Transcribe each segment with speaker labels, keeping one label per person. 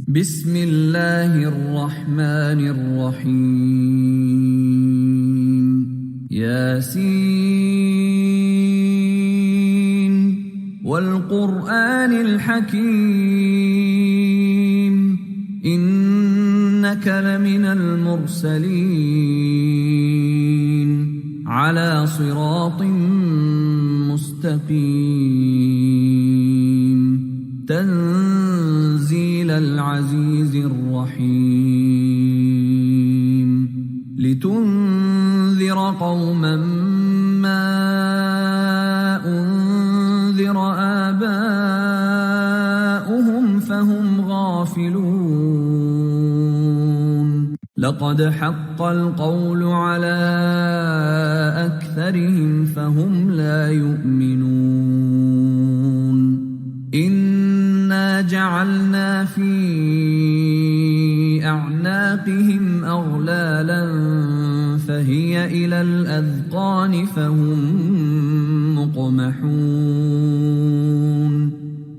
Speaker 1: بسم الله الرحمن الرحيم ياسين والقرآن الحكيم إنك لمن المرسلين على صراط مستقيم تنزيل العزيز الرحيم لتنذر قوما ما أنذر آباؤهم فهم غافلون لقد حق القول على أكثرهم فهم لا يؤمنون إنا جعلنا في أعناقهم أغلالا فهي إلى الأذقان فهم مقمحون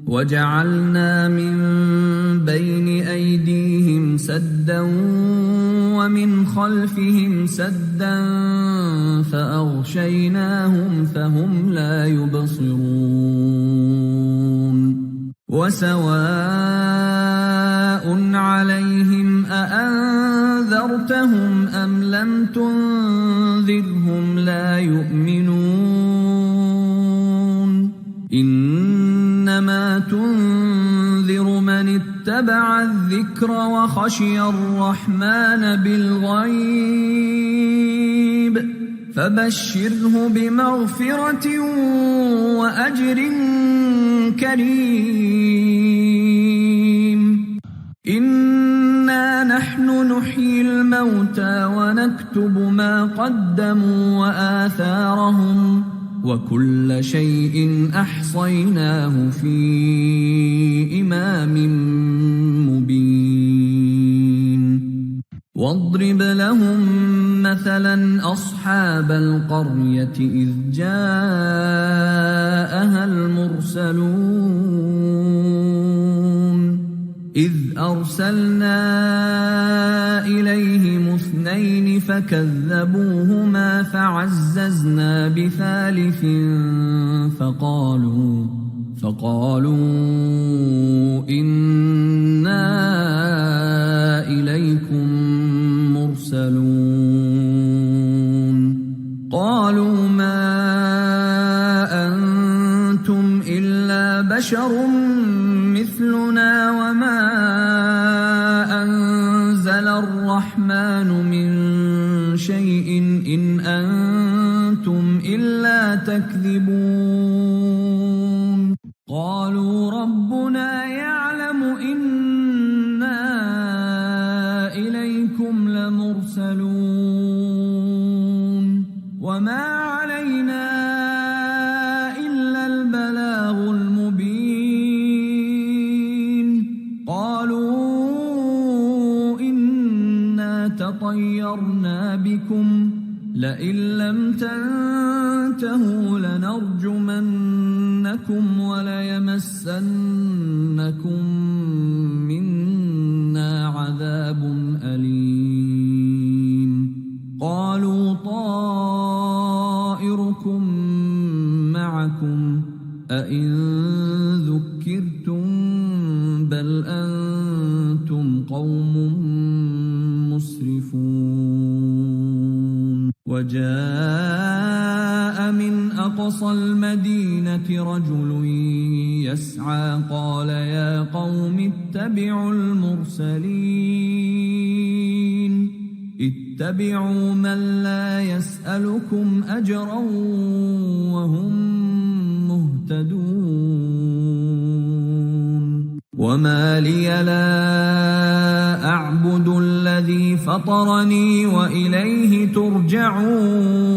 Speaker 1: وجعلنا من بين أيديهم سدا ومن خلفهم سدا فأغشيناهم فهم لا يبصرون وسواء عليهم أأنذرتهم أم لم تنذرهم لا يؤمنون إنما تنذر من اتبع الذكر وخشي الرحمن بالغيب فبشره بمغفرة وأجر كريم إنا نحن نحيي الموتى ونكتب ما قدموا وآثارهم وكل شيء أحصيناه في إمام مبين واضرب لهم مثلا أصحاب القرية إذ جاءها المرسلون إذ أرسلنا إليهم اثنين فكذبوهما فعززنا بثالث فقالوا إنا إليكم مرسلون قالوا ما أنتم إلا بشر مثلنا وما أنزل الرحمن من شيء إن أنتم إلا تكذبون قالوا ربنا يعلم إنا إليكم لمرسلون وما علينا إلا البلاغ المبين قالوا إنا تطيرنا بكم لئن لم تنتهوا لنرجمنكم وليمسنكم منا عذاب أليم قالوا طائركم معكم أئن ذكرتم بل أنتم قوم مسرفون وجاء من أقصى المدينة رجل يسعى قال يا قوم اتبعوا المرسلين اتبعوا من لا يسألكم أجرا وهم مهتدون وما لي لا أعبد الذي فطرني وإليه ترجعون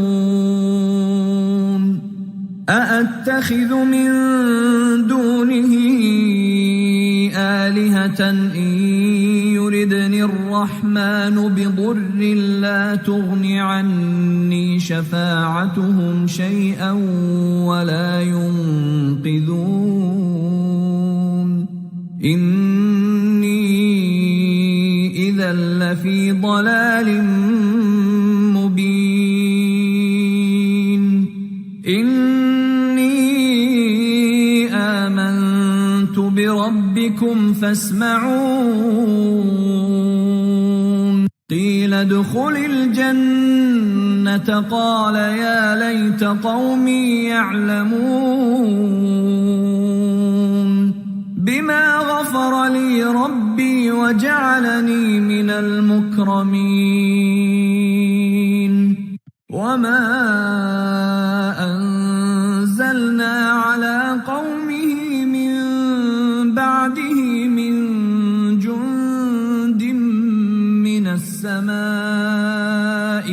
Speaker 1: أأتخذ من دونه آلهة إن يردني الرحمن بضر لا تغن عني شفاعتهم شيئا ولا ينقذون إني لفي ضلال مبين إني آمنت بربكم فاسمعون قيل ادخل الجنة قال يا ليت قومي يعلمون بما غفر لي ربي وجعلني من المكرمين وما أنزلنا على قومه من بعده من جند من السماء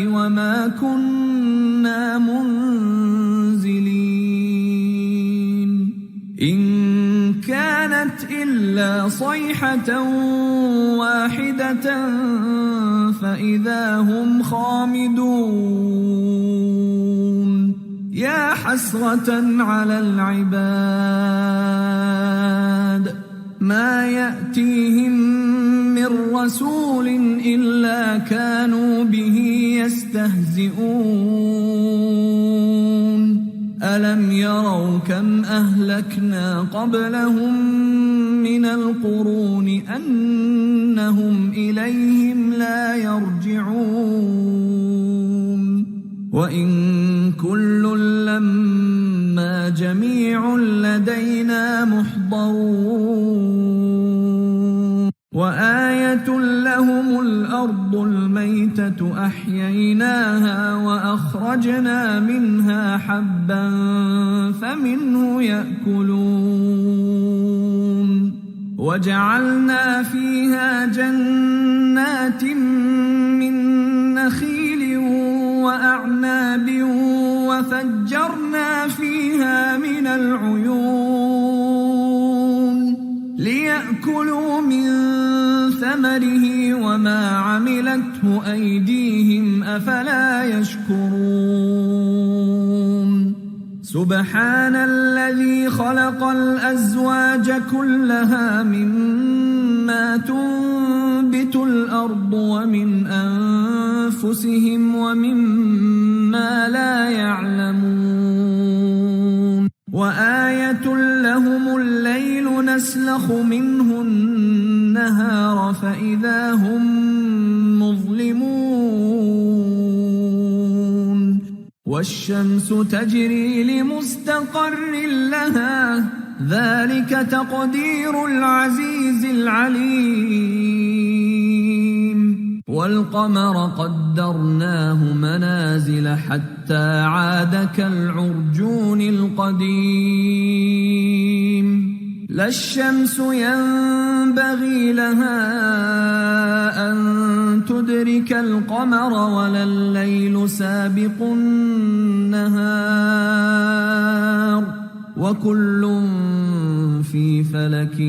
Speaker 1: وما كنا منزلين إن كانت إلا صيحة واحدة فإذا هم خامدون يا حسرة على العباد ما يأتيهم من رسول إلا كانوا به يستهزئون ألم يروا كم أهلكنا قبلهم من القرون أنهم إليهم لا يرجعون وإن كل لما جميع لدينا محضرون وآية لهم الأرض الميتة أحييناها وأخرجنا منها حبا فمنه يأكلون وجعلنا فيها جنات من نخيل وأعناب وفجرنا فيها من العيون ليأكلوا من ثمره وما عملته أيديهم أفلا يشكرون سبحان الذي خلق الأزواج كلها مما تنبت الأرض ومن أنفسهم ومما لا يعلمون وآية لهم الليل نسلخ منه النهار فإذا هم مظلمون والشمس تجري لمستقر لها ذلك تقدير العزيز العليم والقمر قدرناه منازل حتى عاد كالعرجون القديم لا الشمس ينبغي لها أن تدرك القمر ولا الليل سابق النهار وكل في فلك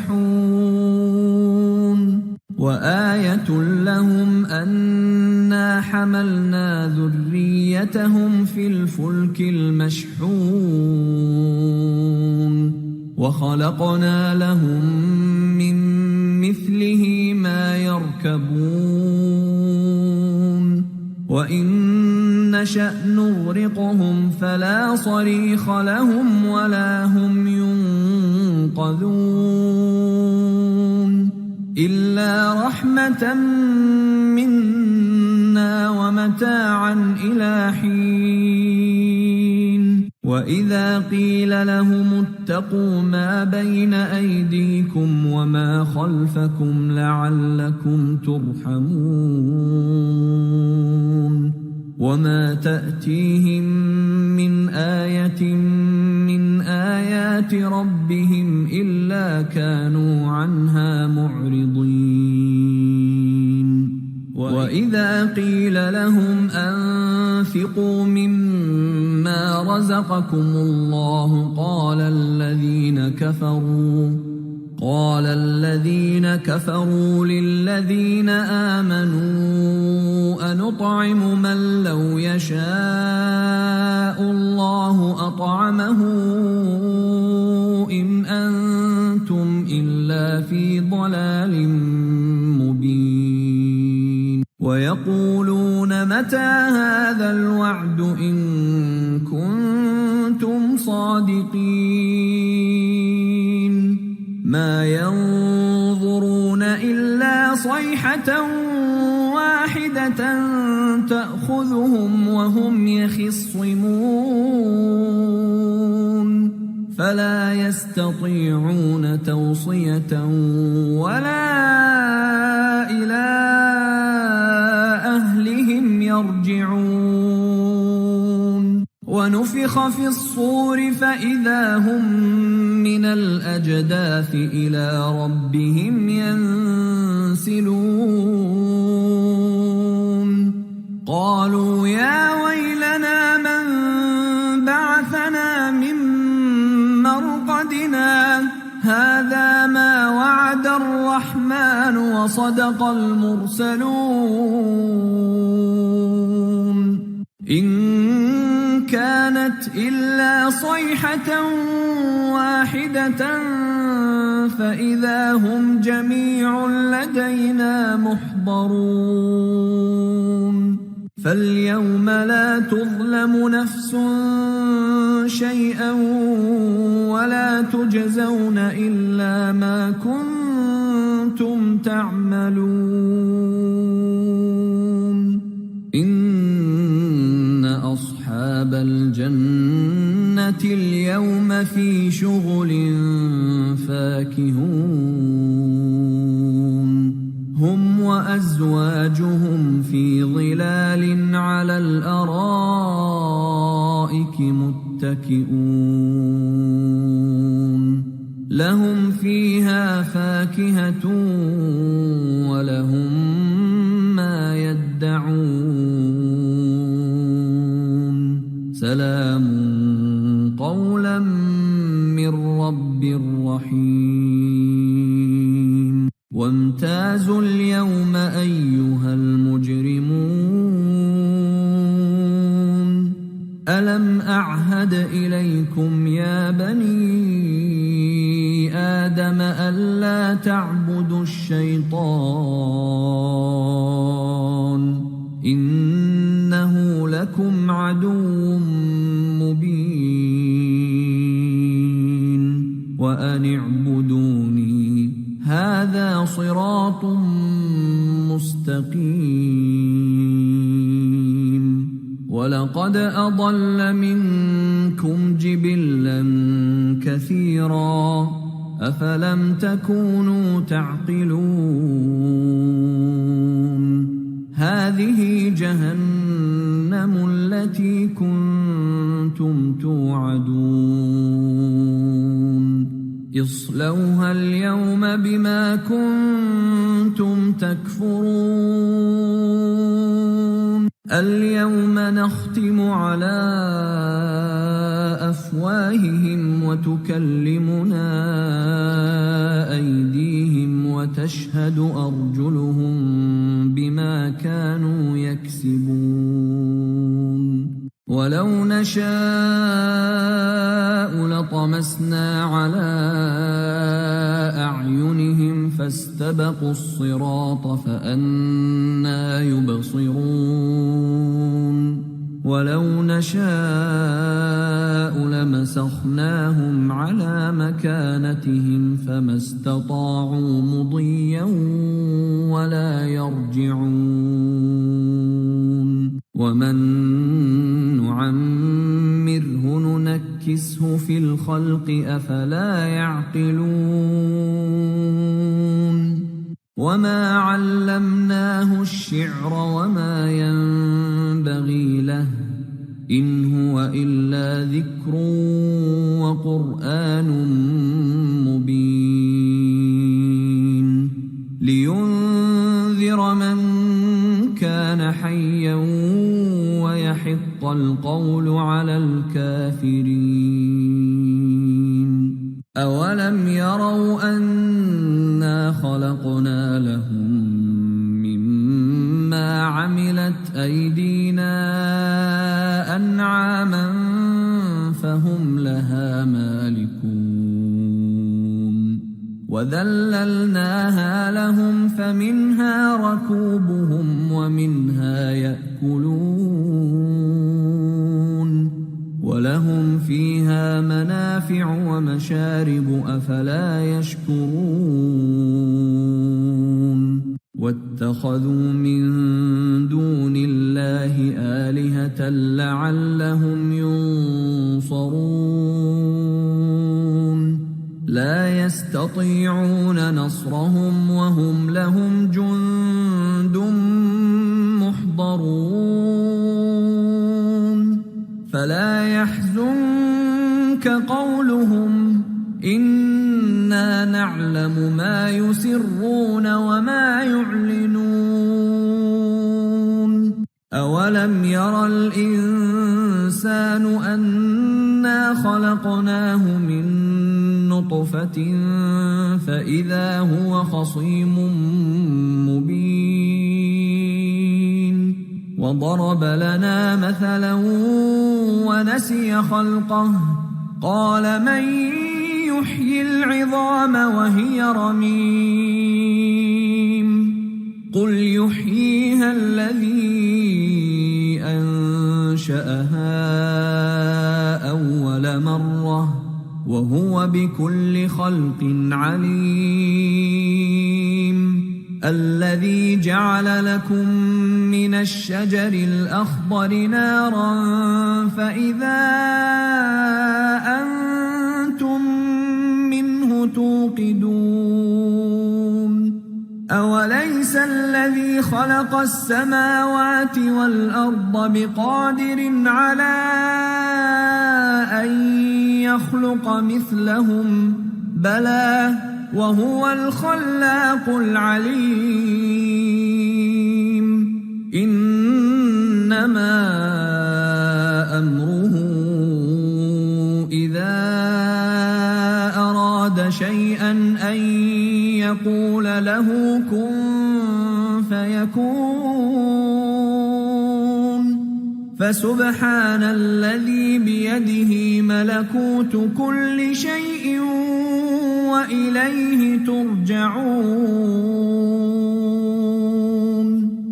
Speaker 1: يسبحون وآية لهم أنا حملنا ذريتهم في الفلك المشحون وخلقنا لهم من مثله ما يركبون وإن نشأ نغرقهم فلا صريخ لهم ولا هم ينقذون إلا رحمة منا ومتاعا إلى حين وإذا قيل لهم اتقوا ما بين أيديكم وما خلفكم لعلكم ترحمون وما تأتيهم من آية من آيات ربهم إلا كانوا عنها معرضين وإذا قيل لهم أنفقوا مما رزقكم الله قال الذين كفروا للذين آمنوا أنطعم من لو يشاء الله أطعمه إن أنتم إلا في ضلال متى هذا الوعد إن كنتم صادقين ما ينظرون إلا صيحة واحدة تأخذهم وهم يخصمون فلا يستطيعون توصية ولا إلى أهلهم يرجعون ونفخ في الصور فإذا هم من الأجداث إلى ربهم ينسلون قالوا يا ويلنا من بعثنا من مرقدنا هذا ما وعد الرحمن وصدق المرسلون إن كانت إلا صيحة واحدة فإذا هم جميع لدينا محضرون فاليوم لا تظلم نفس شيئا ولا تجزون إلا ما كنتم تعملون إن أصحاب الجنة اليوم في شغل فاكهون هم وأزواجهم في ظلال على الأرائك متكئون لهم فيها فاكهة ولهم ما يدعون سلام قولا من رب رحيم وامتازوا اليوم أيها المجرمون ألم أعهد إليكم يا بني آدم ألا تعبدوا الشيطان إنه لكم عدو مبين وأن اعبدوني هذا صراط مستقيم ولقد أضل منكم جبلا كثيرا أفلم تكونوا تعقلون هذه جهنم التي كنتم توعدون اصلوها اليوم بما كنتم تكفرون اليوم نختم على أفواههم وتكلمنا أيديهم وتشهد أرجلهم بما كانوا يكسبون ولو نشاء لطمسنا على أعينهم فاستبقوا الصراط فأنى يبصرون ولو نشاء لمسخناهم على مكانتهم فما استطاعوا مضيا ولا يرجعون ومن نعمره ننكسه في الخلق أفلا يعقلون وما علمناه الشعر وما ينبغي له إن هو إلا ذكر وقرآن مبين لينذر من كان حيا ويحق القول على الكافرين أولم يروا أنا خلقنا لهم مما عملت أيدينا أنعاما فهم لها مالكون وذللناها لهم فمنها ركوبهم ومنها يأكلون يأكلون ولهم فيها منافع ومشارب أفلا يشكرون واتخذوا من دون الله آلهة لعلهم ينصرون لا يستطيعون نصرهم وهم لهم جند محضرون فلا يحزنك قولهم إنا نعلم ما يسرون وما يعلنون أولم ير الإنسان أنا خلقناه من نطفة فإذا هو خصيم مبين وضرب لنا مثلا ونسي خلقه قال من يحيي العظام وهي رميم قل يحييها الذي أنشأها أول مرة وهو بكل خلق عليم الذي جعل لكم من الشجر الأخضر نارا فإذا أنتم منه توقدون أوليس الذي خلق السماوات والأرض بقادر على أن يخلق مثلهم بلى وهو الخلاق العليم إنما أمره إذا أراد شيئا أن يقول له كن فيكون فسبحان الذي بيده ملكوت كل شيء وإليه ترجعون